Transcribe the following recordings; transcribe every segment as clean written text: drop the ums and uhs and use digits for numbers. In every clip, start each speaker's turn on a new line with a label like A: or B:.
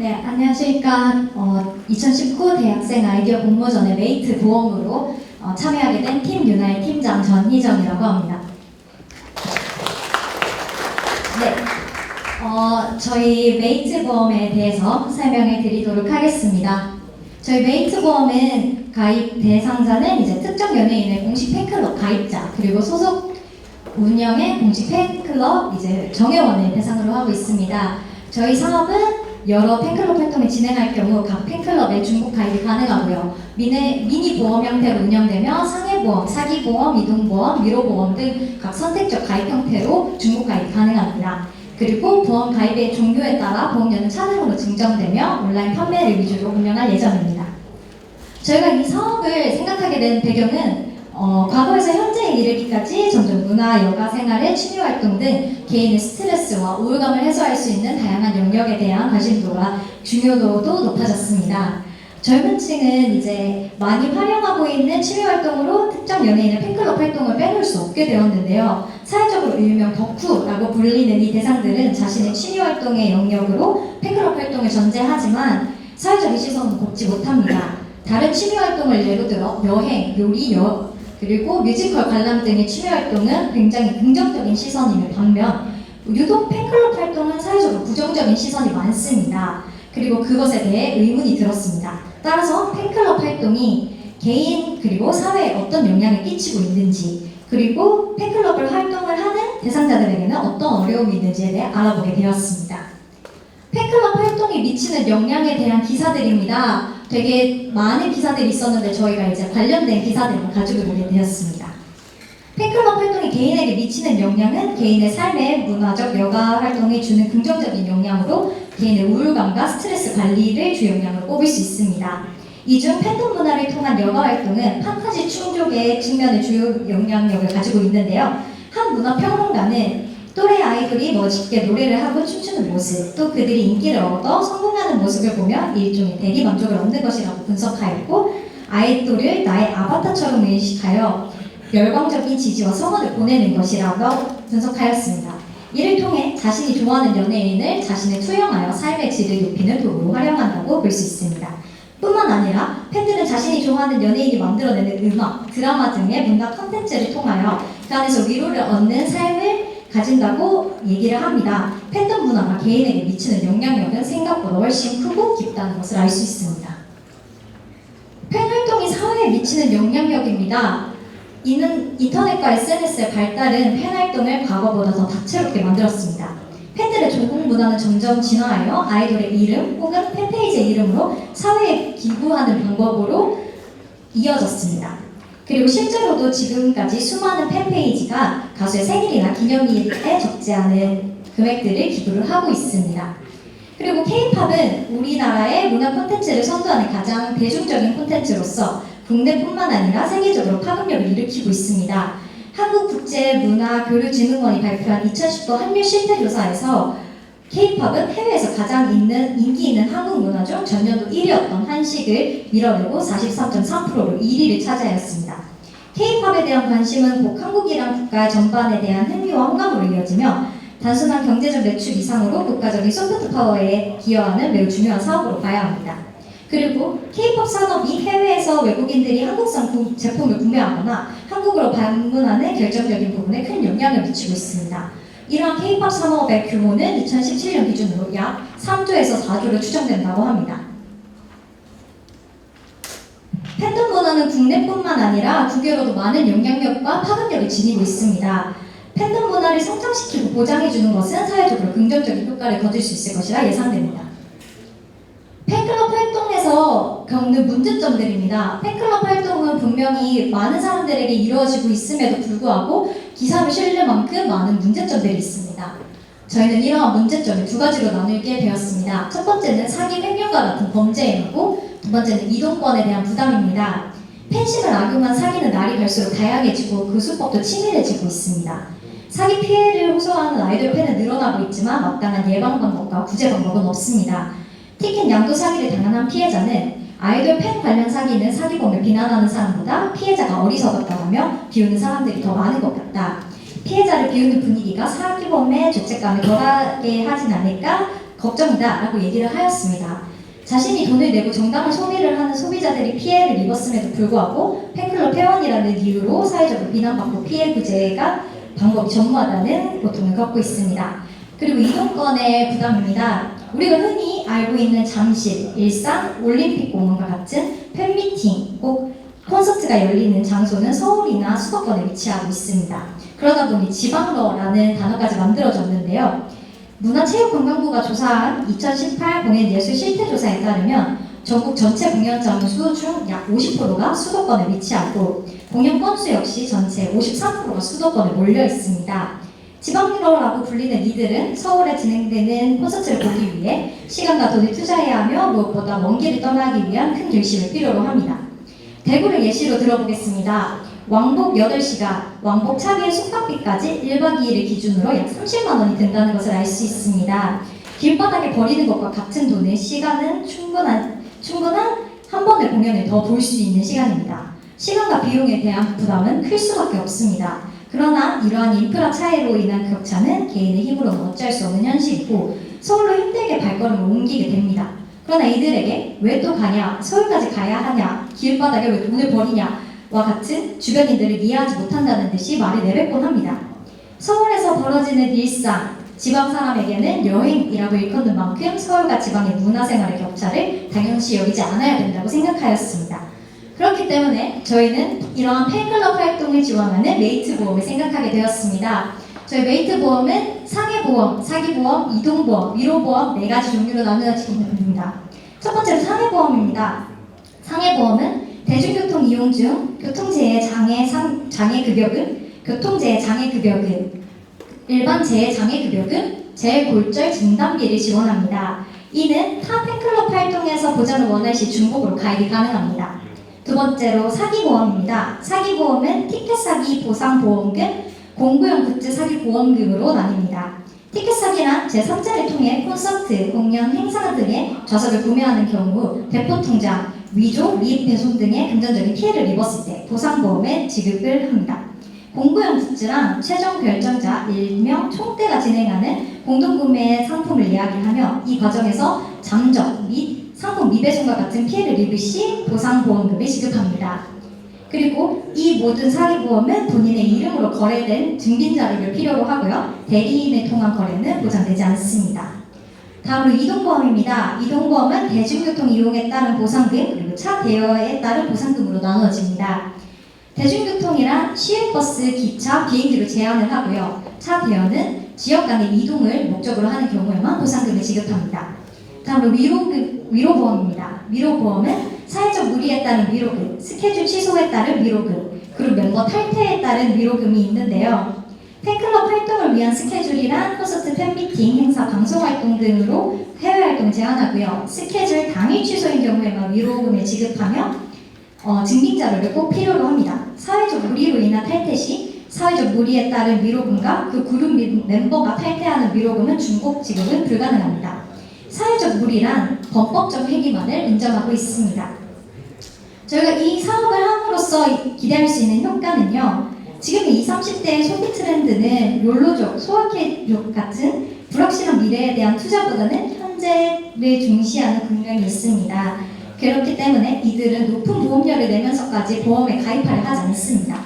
A: 네, 안녕하십니까. 2019 대학생 아이디어 공모전의 메이트 보험으로 참여하게 된 팀 유나의 팀장 전희정이라고 합니다. 네, 저희 메이트 보험에 대해서 설명해 드리도록 하겠습니다. 저희 메이트 보험은 가입 대상자는 이제 특정 연예인의 공식 팬클럽 가입자, 그리고 소속 운영의 공식 팬클럽 이제 정회원을 대상으로 하고 있습니다. 저희 사업은 여러 팬클럽 활동을 진행할 경우 각 팬클럽에 중복 가입이 가능하고요. 미니 보험 형태로 운영되며 상해보험, 사기보험, 이동보험, 위로보험 등 각 선택적 가입 형태로 중복 가입이 가능합니다. 그리고 보험 가입의 종류에 따라 보험료는 차등으로 증정되며 온라인 판매를 위주로 운영할 예정입니다. 저희가 이 사업을 생각하게 된 배경은 과거에서 현재에 이르기까지 점점 문화, 여가 생활의 취미활동 등 개인의 스트레스와 우울감을 해소할 수 있는 다양한 영역에 대한 관심도가 중요도도 높아졌습니다. 젊은 층은 이제 많이 활용하고 있는 취미활동으로 특정 연예인의 팬클럽 활동을 빼놓을 수 없게 되었는데요. 사회적으로 일명 덕후라고 불리는 이 대상들은 자신의 취미활동의 영역으로 팬클럽 활동을 전제하지만 사회적인 시선은 곱지 못합니다. 다른 취미활동을 예로 들어 여행, 요리, 그리고 뮤지컬 관람 등의 취미활동은 굉장히 긍정적인 시선임을 반면 유독 팬클럽 활동은 사회적으로 부정적인 시선이 많습니다. 그리고 그것에 대해 의문이 들었습니다. 따라서 팬클럽 활동이 개인 그리고 사회에 어떤 영향을 끼치고 있는지, 그리고 팬클럽을 활동을 하는 대상자들에게는 어떤 어려움이 있는지에 대해 알아보게 되었습니다. 팬클럽 활동이 미치는 영향에 대한 기사들입니다. 되게 많은 기사들이 있었는데 저희가 이제 관련된 기사들을 가지고 보게 되었습니다. 팬클럽 활동이 개인에게 미치는 영향은 개인의 삶에 문화적 여가 활동이 주는 긍정적인 영향으로 개인의 우울감과 스트레스 관리를 주 영향으로 꼽을 수 있습니다. 이 중 팬덤 문화를 통한 여가 활동은 판타지 충족의 측면의 주요 영향력을 가지고 있는데요. 한 문화평론가는 또래 아이돌이 멋있게 노래를 하고 춤추는 모습, 또 그들이 인기를 얻어 성공하는 모습을 보며 일종의 대리 만족을 얻는 것이라고 분석하였고, 아이돌을 나의 아바타처럼 인식하여 열광적인 지지와 성원을 보내는 것이라고 분석하였습니다. 이를 통해 자신이 좋아하는 연예인을 자신을 투영하여 삶의 질을 높이는 도구로 활용한다고 볼 수 있습니다. 뿐만 아니라 팬들은 자신이 좋아하는 연예인이 만들어내는 음악, 드라마 등의 문화 콘텐츠를 통하여 그 안에서 위로를 얻는 삶을 가진다고 얘기를 합니다. 팬덤 문화가 개인에게 미치는 영향력은 생각보다 훨씬 크고 깊다는 것을 알 수 있습니다. 팬 활동이 사회에 미치는 영향력입니다. 이는 인터넷과 SNS의 발달은 팬 활동을 과거보다 더 다채롭게 만들었습니다. 팬들의 전공 문화는 점점 진화하여 아이돌의 이름 혹은 팬페이지의 이름으로 사회에 기부하는 방법으로 이어졌습니다. 그리고 실제로도 지금까지 수많은 팬페이지가 가수의 생일이나 기념일에 적지 않은 금액들을 기부를 하고 있습니다. 그리고 K-팝은 우리나라의 문화 콘텐츠를 선도하는 가장 대중적인 콘텐츠로서 국내뿐만 아니라 세계적으로 파급력을 일으키고 있습니다. 한국국제문화교류진흥원이 발표한 2019 한류 실태조사에서 K-팝은 해외에서 가장 인기 있는 한국 문화 중 전년도 1위였던 한식을 밀어내고 43.3%로 1위를 차지하였습니다. K-팝에 대한 관심은 곧 한국이란 국가 전반에 대한 흥미와 호감으로 이어지며 단순한 경제적 매출 이상으로 국가적인 소프트 파워에 기여하는 매우 중요한 사업으로 봐야 합니다. 그리고 K-팝 산업이 해외에서 외국인들이 한국산 제품을 구매하거나 한국으로 방문하는 결정적인 부분에 큰 영향을 미치고 있습니다. 이러한 K-팝 산업의 규모는 2017년 기준으로 약 3조에서 4조로 추정된다고 합니다. 팬덤 문화는 국내뿐만 아니라 국외로도 많은 영향력과 파급력을 지니고 있습니다. 팬덤 문화를 성장시키고 보장해주는 것은 사회적으로 긍정적인 효과를 거둘 수 있을 것이라 예상됩니다. 팬클럽 활동에서 겪는 문제점들입니다. 팬클럽 활동은 분명히 많은 사람들에게 이루어지고 있음에도 불구하고 기사를 실릴 만큼 많은 문제점들이 있습니다. 저희는 이러한 문제점을 두 가지로 나누게 되었습니다. 첫 번째는 사기 횡령과 같은 범죄 행위고, 두 번째는 이동권에 대한 부담입니다. 팬심을 악용한 사기는 날이 갈수록 다양해지고 그 수법도 치밀해지고 있습니다. 사기 피해를 호소하는 아이돌 팬은 늘어나고 있지만 마땅한 예방 방법과 구제 방법은 없습니다. 특히 양도 사기를 당한 한 피해자는 아이돌 팬 관련 사기는 사기범을 비난하는 사람보다 피해자가 어리석었다라며 비웃는 사람들이 더 많은 것 같다. 피해자를 비웃는 분위기가 사기범의 죄책감을 덜하게 하진 않을까 걱정이다라고 얘기를 하였습니다. 자신이 돈을 내고 정당한 소비를 하는 소비자들이 피해를 입었음에도 불구하고 팬클럽 회원이라는 이유로 사회적으로 비난받고 피해 구제가 방법이 전무하다는 고통을 겪고 있습니다. 그리고 이동권의 부담입니다. 우리가 흔히 알고 있는 잠실, 일산, 올림픽공원과 같은 팬미팅, 꼭 콘서트가 열리는 장소는 서울이나 수도권에 위치하고 있습니다. 그러다 보니 지방러라는 단어까지 만들어졌는데요. 문화체육관광부가 조사한 2018 공연예술 실태조사에 따르면 전국 전체 공연장 수 중 약 50%가 수도권에 위치하고 공연 건수 역시 전체 53%가 수도권에 몰려 있습니다. 지방러라고 불리는 이들은 서울에 진행되는 콘서트를 보기 위해 시간과 돈을 투자해야 하며 무엇보다 먼 길을 떠나기 위한 큰 결심을 필요로 합니다. 대구를 예시로 들어보겠습니다. 왕복 8시간, 왕복 차비의 숙박비까지 1박 2일을 기준으로 약 30만 원이 든다는 것을 알 수 있습니다. 길바닥에 버리는 것과 같은 돈의 시간은 충분한 한 번의 공연을 더 볼 수 있는 시간입니다. 시간과 비용에 대한 부담은 클 수밖에 없습니다. 그러나 이러한 인프라 차이로 인한 격차는 개인의 힘으로는 어쩔 수 없는 현실이고 서울로 힘들게 발걸음을 옮기게 됩니다. 그러나 이들에게 왜 또 가냐, 서울까지 가야 하냐, 길바닥에 왜 돈을 버리냐 와 같은 주변인들을 이해하지 못한다는 듯이 말을 내뱉곤 합니다. 서울에서 벌어지는 일상, 지방 사람에게는 여행이라고 일컫는 만큼 서울과 지방의 문화생활의 격차를 당연시 여기지 않아야 된다고 생각하였습니다. 그렇기 때문에 저희는 이러한 팬클럽 활동을 지원하는 메이트보험을 생각하게 되었습니다. 저희 메이트보험은 상해보험, 사기보험, 이동보험, 위로보험 4가지 종류로 나누어집니다. 첫 번째로 상해보험입니다. 상해보험은 대중교통 이용 중 교통재해 장애급여금, 교통재해 장애급여금, 일반 재해 장애급여금, 재골절 진단비를 지원합니다. 이는 타 팬클럽 활동에서 보장을 원할 시 중복으로 가입이 가능합니다. 두 번째로 사기보험입니다. 사기보험은 티켓 사기 보상보험금, 공구용 굿즈 사기 보험금으로 나뉩니다. 티켓 사기란 제3자를 통해 콘서트, 공연, 행사 등의 좌석을 구매하는 경우 대포통장, 위조, 미입 배송 등의 금전적인 피해를 입었을 때 보상보험에 지급을 합니다. 공구용 굿즈란 최종 결정자, 일명 총대가 진행하는 공동구매 상품을 이야기하며 이 과정에서 잠적 및 상품 미배송과 같은 피해를 입을 시 보상보험금을 지급합니다. 그리고 이 모든 사기보험은 본인의 이름으로 거래된 증빙자료를 필요로 하고요. 대리인을 통한 거래는 보장되지 않습니다. 다음으로 이동보험입니다. 이동보험은 대중교통 이용에 따른 보상금 그리고 차 대여에 따른 보상금으로 나누어집니다. 대중교통이란 시외버스, 기차, 비행기로 제한을 하고요. 차 대여는 지역 간의 이동을 목적으로 하는 경우에만 보상금을 지급합니다. 다음으로 위로보험입니다. 위로보험은 사회적 무리에 따른 위로금, 스케줄 취소에 따른 위로금, 그리고 멤버 탈퇴에 따른 위로금이 있는데요. 팬클럽 활동을 위한 스케줄이란 콘서트, 팬미팅, 행사, 방송활동 등으로 해외활동을 제한하고요. 스케줄 당일 취소인 경우에만 위로금을 지급하며 증빙자료를 꼭 필요로 합니다. 사회적 무리로 인한 탈퇴 시 사회적 무리에 따른 위로금과 그 그룹 멤버가 탈퇴하는 위로금은 중복 지급은 불가능합니다. 사회적 무리란 범법적 행위만을 인정하고 있습니다. 저희가 이 사업을 함으로써 기대할 수 있는 효과는요. 지금 20, 30대의 소비 트렌드는 욜로족, 소확행족 같은 불확실한 미래에 대한 투자보다는 현재를 중시하는 긍정이 있습니다. 그렇기 때문에 이들은 높은 보험료를 내면서까지 보험에 가입하려 하지 않습니다.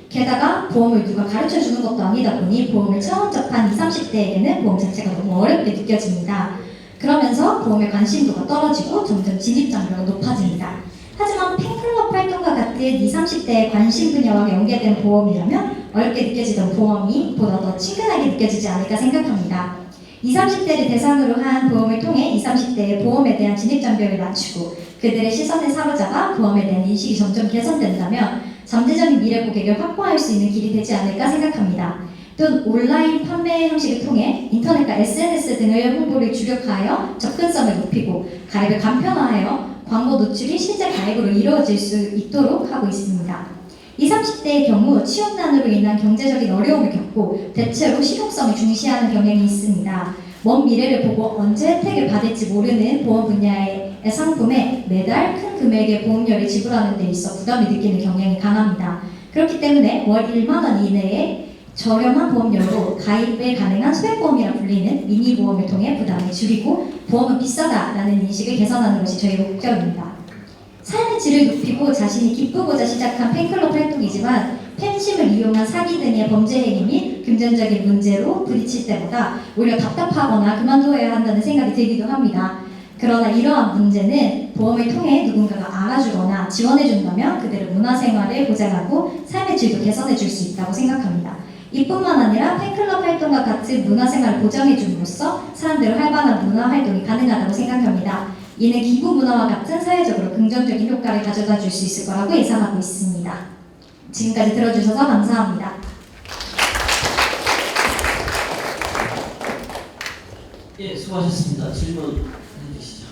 A: 게다가 보험을 누가 가르쳐주는 것도 아니다 보니 보험을 처음 접한 20, 30대에게는 보험 자체가 너무 어렵게 느껴집니다. 그러면서 보험에 관심도가 떨어지고 점점 진입장벽이 높아집니다. 하지만 팬클럽 활동과 같은 20, 30대의 관심 분야와 연계된 보험이라면 어렵게 느껴지던 보험이 보다 더 친근하게 느껴지지 않을까 생각합니다. 20, 30대를 대상으로 한 보험을 통해 20, 30대의 보험에 대한 진입장벽을 낮추고 그들의 시선을 사로잡아 보험에 대한 인식이 점점 개선된다면 잠재적인 미래 고객을 확보할 수 있는 길이 되지 않을까 생각합니다. 또는 온라인 판매 형식을 통해 인터넷과 SNS 등의 홍보를 주력하여 접근성을 높이고 가입을 간편화하여 광고 노출이 실제 가입으로 이루어질 수 있도록 하고 있습니다. 20, 30대의 경우 취업난으로 인한 경제적인 어려움을 겪고 대체로 실용성을 중시하는 경향이 있습니다. 먼 미래를 보고 언제 혜택을 받을지 모르는 보험 분야의 상품에 매달 큰 금액의 보험료를 지불하는 데 있어 부담을 느끼는 경향이 강합니다. 그렇기 때문에 월 1만 원 이내에 저렴한 보험료로 가입에 가능한 소액보험이라 불리는 미니보험을 통해 부담을 줄이고 보험은 비싸다라는 인식을 개선하는 것이 저희 목적입니다. 삶의 질을 높이고 자신이 기쁘고자 시작한 팬클럽 활동이지만 팬심을 이용한 사기 등의 범죄 행위 및 금전적인 문제로 부딪힐 때보다 오히려 답답하거나 그만둬야 한다는 생각이 들기도 합니다. 그러나 이러한 문제는 보험을 통해 누군가가 알아주거나 지원해준다면 그대로 문화생활을 보장하고 삶의 질도 개선해줄 수 있다고 생각합니다. 이뿐만 아니라 팬클럽 활동과 같은 문화생활을 보장해줌으로써 사람들의 활발한 문화활동이 가능하다고 생각합니다. 이는 기부 문화와 같은 사회적으로 긍정적인 효과를 가져다 줄 수 있을 거라고 예상하고 있습니다. 지금까지 들어주셔서 감사합니다.
B: 예, 수고하셨습니다. 질문 해주시죠.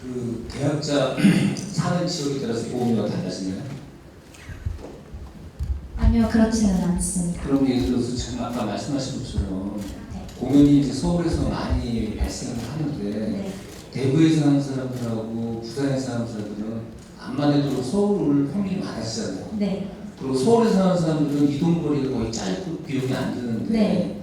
C: 그 계약자 사는 지역에 따라서 보험료가 달라지나요?
A: 아니요, 그렇지는 않습니다.
C: 그럼 예를 들어서 지금 아까 말씀하신 것처럼
A: 네.
C: 공연이 이제 서울에서 많이 발생을 하는데
A: 네.
C: 대구에서 하는 사람들하고 부산에서 하는 사람들은 암만 해도 서울 올 확률이 많아지잖아요.
A: 네.
C: 그리고 서울에서 하는 사람들은 이동거리가 거의 짧고 비용이 안 드는데
A: 네.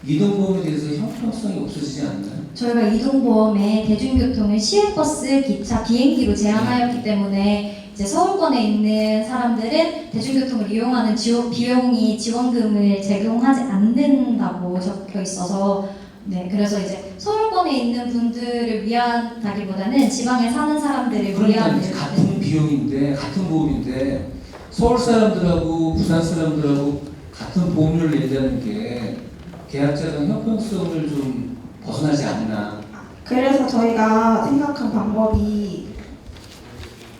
C: 이동보험에 대해서 형평성이 없어지지 않나요?
A: 저희가 이동보험에 대중교통을 시외버스, 기차, 비행기로 제한하였기 때문에 이제 서울권에 있는 사람들은 대중교통을 이용하는 비용이 지원금을 제공하지 않는다고 적혀 있어서 네, 그래서 이제 서울권에 있는 분들을 위한다기보다는 지방에 사는 사람들을
C: 그러니까
A: 위한
C: 이제 같은 비용인데 같은 보험인데 서울 사람들하고 부산 사람들하고 같은 보험료를 낸다는 게 계약자 간 형평성을 좀 벗어나지 않나.
D: 그래서 저희가 생각한 방법이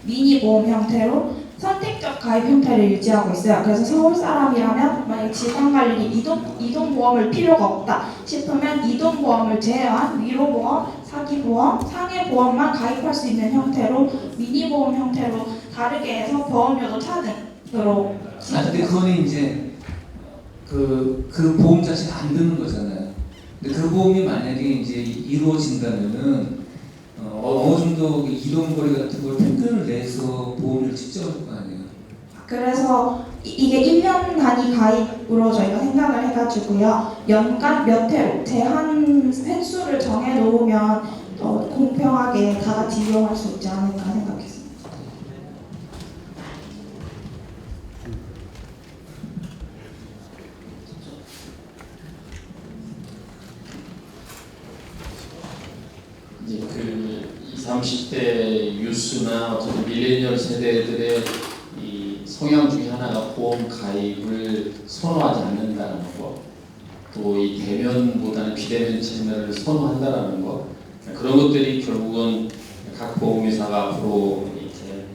D: 미니 보험 형태로 선택적 가입 형태를 유지하고 있어요. 그래서 서울 사람이라면 만약 지방 갈 일이 이동 보험을 필요가 없다 싶으면 이동 보험을 제외한 위로 보험, 사기 보험, 상해 보험만 가입할 수 있는 형태로 미니 보험 형태로 다르게 해서 보험료도 차등으로.
C: 근데 그거는 이제 그 보험 자체가 안 드는 거잖아요. 근데 그 보험이 만약에 이제 이루어진다면은 어느 정도 이동거리 같은 걸 평균을 내서 보험을 측정할 거 아니에요.
D: 그래서 이게 1년 단위 가입으로 저희가 생각을 해가지고요. 연간 몇 회로 제한 횟수를 정해놓으면 공평하게 다 같이 이용할 수 있지 않을까 생각했습니다.
E: 이제 그 20, 30대 유스나 어떤 밀레니얼 세대들의 이 성향 중에 하나가 보험 가입을 선호하지 않는다는 거, 또 이 대면보다는 비대면 채널을 선호한다는 거, 그런 것들이 결국은 각 보험회사가 앞으로 이렇게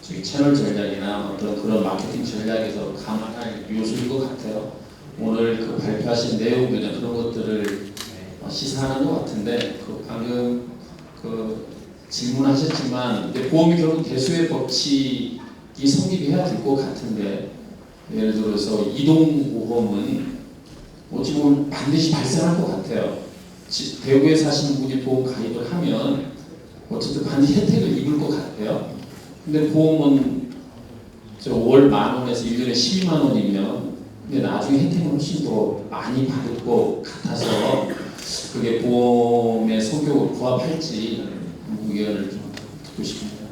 E: 저기 채널 전략이나 어떤 그런 마케팅 전략에서 감안할 요소일 것 같아요. 오늘 그 발표하신 내용들이나 그런 것들을 시사하는 것 같은데, 그 방금 그 질문하셨지만 보험이 결국 대수의 법칙이 성립해야 될 것 같은데, 예를 들어서 이동보험은 어찌 보면 반드시 발생할 것 같아요. 대구에 사시는 분이 보험 가입을 하면 어쨌든 반드시 혜택을 입을 것 같아요. 근데 보험은 월 10,000원에서 1년에 120,000원이면 근데 나중에 혜택은 훨씬 더 많이 받을 것 같아서 그게 보험의 성격을 부합할지 의견을 좀 듣고 싶습니다.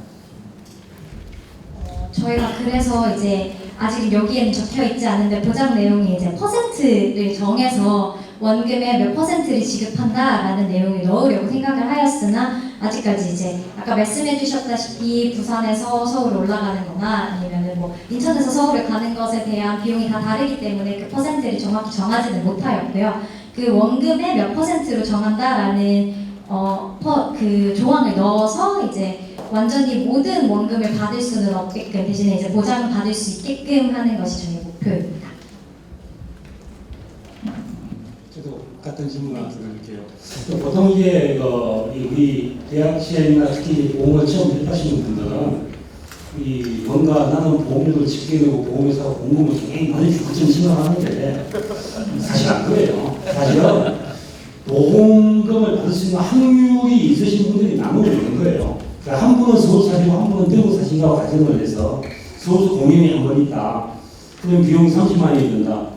A: 저희가 그래서 이제 아직 여기에는 적혀 있지 않은데 보장 내용이 이제 퍼센트를 정해서 원금의 몇 퍼센트를 지급한다라는 내용을 넣으려고 생각을 하였으나 아직까지 이제 아까 말씀해 주셨다시피 부산에서 서울 올라가는 거나 아니면은 뭐 인천에서 서울을 가는 것에 대한 비용이 다 다르기 때문에 그 퍼센트를 정확히 정하지는 못하였고요. 그 원금의 몇 퍼센트로 정한다라는 그 조항을 넣어서 이제 완전히 모든 원금을 받을 수는 없게끔 대신에 이제 보장을 받을 수 있게끔 하는 것이 저희 목표입니다.
F: 저도 같은 질문 하나 드릴게요. 보통 이게 우리 대학 시행이나 특히 보험을 처음 접하시는 분들은 이 뭔가 나는 보험료를 집계내고 보험회사가 공금을 굉장히 많이 주고 생각하는데 사실 안 그래요. 사실은 보험 보험금을 받을 수 있는 확률이 있으신 분들이 나누고 있는 거예요. 그러니까 한 분은 서울 사시고 한 분은 대구 사신다고 가정을 해서 서울서 공연이 한 번 있다. 그럼 비용이 30만 원이 든다.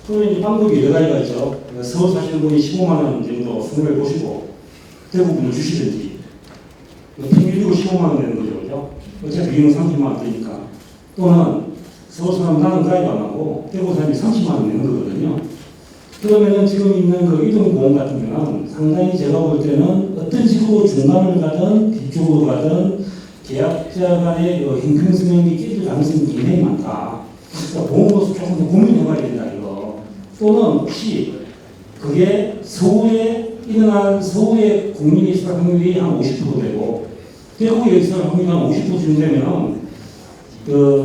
F: 그러면 이제 방법이 여러 가지가 있죠. 그러니까 서울 사시는 분이 15만 원 정도 손해를 보시고 대구 분을 주시든지 평균적으로 15만 원 되는 거죠. 그죠? 어차피 비용은 30만 원 되니까. 또는 서울 사람 나는 가입 안 하고 대구 사람이 30만 원 내는 거거든요. 그러면은 지금 있는 그 이동보험 같은 경우는 상당히 제가 볼 때는 어떤 식으로 중간을 가든 뒤쪽으로 가든 계약자 간의 형평성이 깨질 가능성이 굉장히 많다. 그러니까 보험으로서 조금 더 고민해봐야 된다 이거. 또는 혹시 그게 서울에 일어난 서울의 국민이 있을 확률이 한 50% 되고 대구에 있을 확률이 한 50% 정도 되면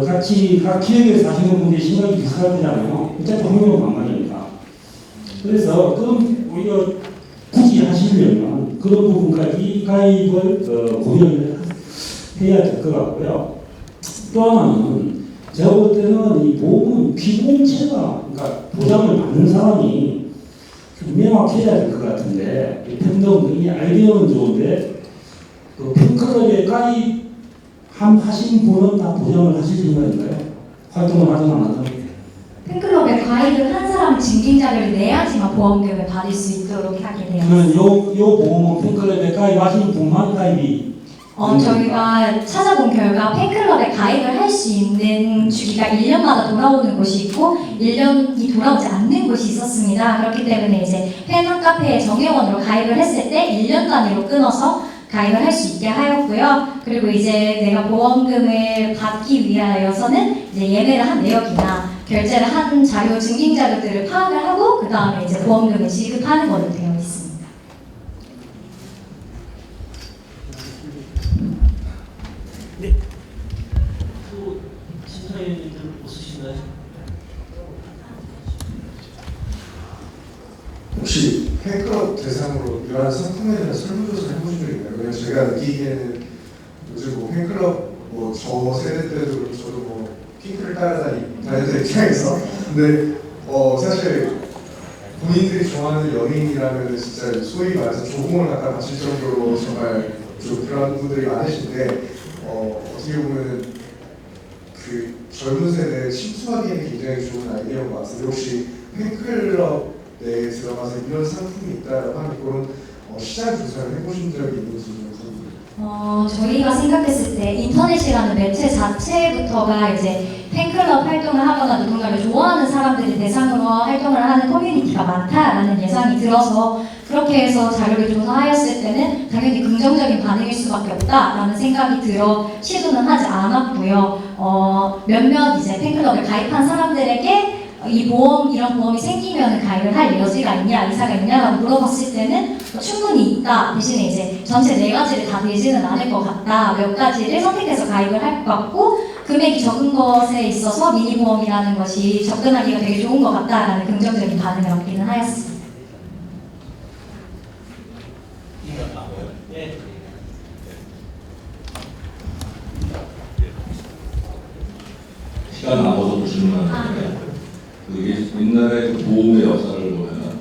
F: 같이 각 지역에 사시는 분들이 생각이 비슷할 거잖아요. 어차피 확률은 만만이니까. 그래서 그럼 우리가 굳이 하시려면 그런 부분까지 가입을 고려를 해야 될 것 같고요. 또 하나는 제가 볼 때는 이 보험은 피보험체가 그러니까 보장을 받는 사람이 좀 명확해야 될 것 같은데 팬덤 이 아이디어는 좋은데 그 팬클럽에 가입하신 분은 다 보장을 하실 생각인가요? 활동을 하든 안 하든?
A: 팬클럽에 가입을 한 사람 증빙자료를 내야지만 보험금을 받을 수 있도록 하게 되어
F: 그러면
A: 있습니다.
F: 요 보험은 팬클럽에 가입하신 분만 가입이
A: 저희가 찾아본 결과 팬클럽에 가입을 할 수 있는 주기가 1년마다 돌아오는 곳이 있고 1년이 돌아오지 않는 곳이 있었습니다. 그렇기 때문에 이제 팬 카페에 정회원으로 가입을 했을 때 1년 단위로 끊어서 가입을 할 수 있게 하였고요. 그리고 이제 내가 보험금을 받기 위하여서는 이제 예매를 한 내역이나 결제를 한 자료, 증빙 자료들을 파악을 하고 그 다음에 이제 보험금을 지급하는 걸로 되어 있습니다.
B: 또 심사위원님들 없으신가요?
G: 혹시 팬클럽 대상으로 이러한 상품에 대한 설문조사를 해보신 적 있나요? 왜냐면 제가 느끼기에는 요즘 뭐 팬클럽 뭐 저 세대 때도 그렇고 저도 뭐 핑크를 따라다니는 입장에서 근데 사실 본인들이 좋아하는 연예인이라면 진짜 소위 말해서 조공을 갖다 바칠 정도로 정말 좀 그런 분들이 많으신데 어떻게 보면 그 젊은 세대에 침투하기에는 굉장히 좋은 아이디어인 것 같은데 혹시 팬클럽 내에 들어가서 이런 상품이 있다라고 하는 그런 시장 조사를 해보신 적이 있는지 좀 궁금해요.
A: 저희가 생각했을 때 인터넷이라는 매체 자체부터가 이제 팬클럽 활동을 하거나 누군가를 좋아하는 사람들을 대상으로 활동을 하는 커뮤니티가 많다라는 예상이 들어서 그렇게 해서 자료를 조사하였을 때는 당연히 긍정적인 반응일 수밖에 없다라는 생각이 들어 시도는 하지 않았고요. 몇몇 이제 팬클럽에 가입한 사람들에게 이런 보험이 생기면 가입을 할 여지가 있냐, 의사가 있냐라고 물어봤을 때는 충분히 있다. 대신에 이제 전체 4가지를 다 되지는 않을 것 같다. 몇 가지를 선택해서 가입을 할 것 같고, 금액이 적은 것에 있어서 미니보험이라는 것이 접근하기가 되게 좋은 것 같다라는 긍정적인 반응을 얻기는 하였습니다.
B: 예.
H: 시간 남아서 질문하는데 옛날에 그 보험의 역사를 보면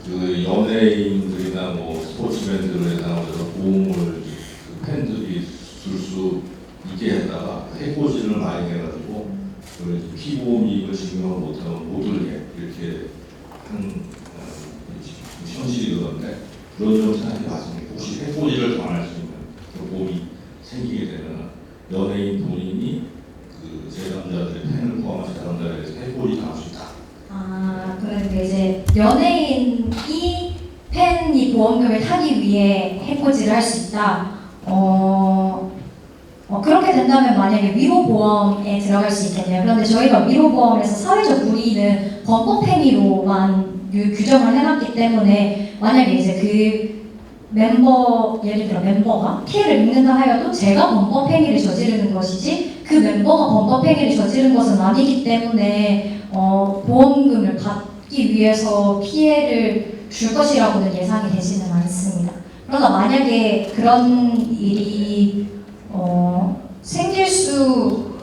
H: 그 연예인들이나 뭐 스포츠맨들을 대상으로 보험을 그 팬들이 줄 수 있게 했다가 해고지를 많이 해가지고 피보험 이익을 증명을 못하면 못 들게 이렇게 한 현실이던데 그런 점 생각해 봤습니다. 혹시 해고지를 당할 수 있는 그 보험이 생기게 되면 연예인 본인이 그 제3자들의 팬을 포함한 제3자에 대해서 해고지 당할 수 있다.
A: 그런데 이제 연예인이 팬이 보험금을 타기 위해 해코지를 할 수 있다. 그렇게 된다면 만약에 위로보험에 들어갈 수 있겠네요. 그런데 저희가 위로보험에서 사회적 무리는 범법 행위로만 규정을 해놨기 때문에 만약에 이제 예를 들어 멤버가 피해를 입는다 하여도 제가 범법 행위를 저지르는 것이지 그 멤버가 범법 행위를 저지른 것은 아니기 때문에 보험금을 받기 위해서 피해를 줄 것이라고는 예상이 되지는 않습니다. 그러나 만약에 그런 일이 생길 수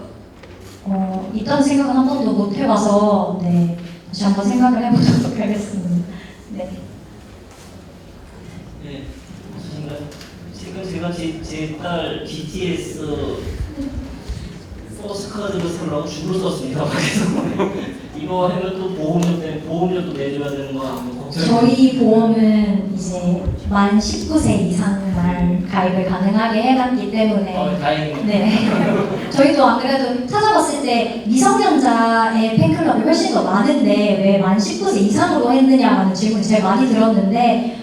A: 있다는 생각은 한 번도 못 해봐서 다시 한번 생각을 해보도록 하겠습니다. 네.
B: 제가 제 딸 BTS 버스 카드를 쓰려고 죽을 썼습니다. 그래서 이거 하면 또 보험료도 내줘야 되는 거 아니면 걱정?
A: 저희 보험은 이제 만 19세 이상만 가입을 가능하게 해놨기 때문에
B: 다행이네요.
A: 네. 저희도 안 그래도 찾아봤을 때 미성년자의 팬클럽이 훨씬 더 많은데 왜 만 19세 이상으로 했느냐라는 질문이 제일 많이 들었는데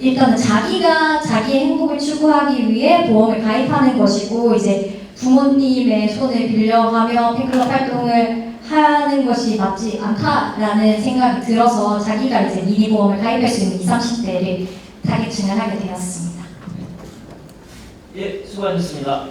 A: 일단은 자기가 자기의 행복을 추구하기 위해 보험을 가입하는 것이고 이제 부모님의 손을 빌려가며 팬클럽 활동을 하는 것이 맞지 않다라는 생각이 들어서 자기가 이제 미니 보험을 가입할 수 있는 20, 30대를 타겟층을 하게 되었습니다.
B: 예, 수고하셨습니다.